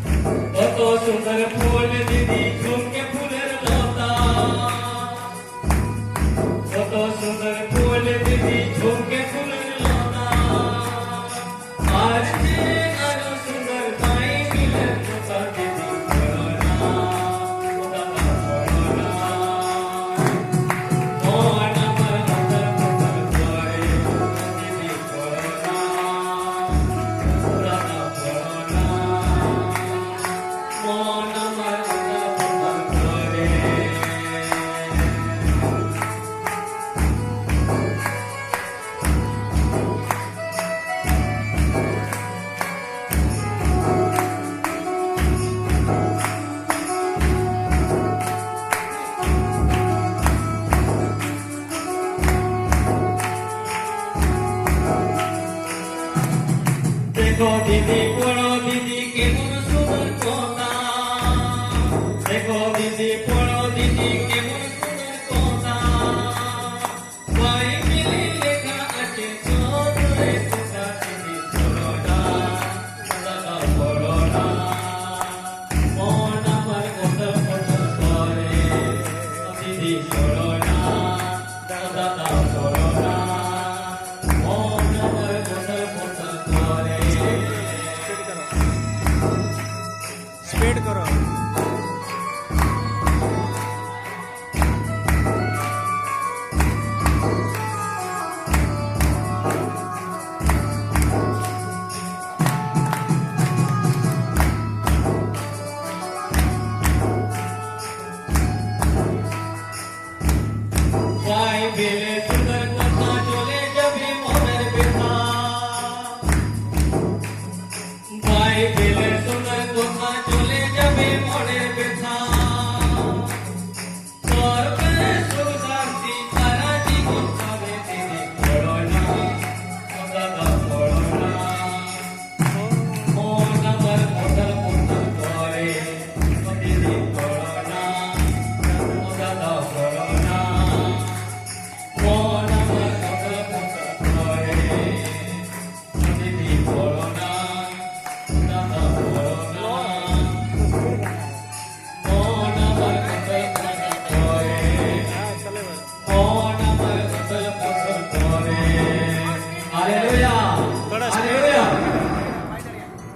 सुंदर फूल दीदी झुमके फूलेर लता कत सुंदर फूल दीदी झुमके फूलेर लता आज जे आरो सुंदर ताई मिले लता दीदी करना दादा करना मोहन अमर अंदर अंदर करे दीदी करना दादा करना मोहन अमर अंदर अंदर देखो दीदी पढ़ो दीदी केमन सुंदर कोना देखो दीदी पढ़ो दीदी केमन सुंदर कोना भाई मिली लेखा आछे सोदरे तुका दीदी पढ़ोना दादा पढ़ोना मोहन अमर अंदर अंदर करे दीदी पढ़ोना दादा पढ़ोना मोहन अमर अंदर अंदर करे स्पीड करो भाई बेले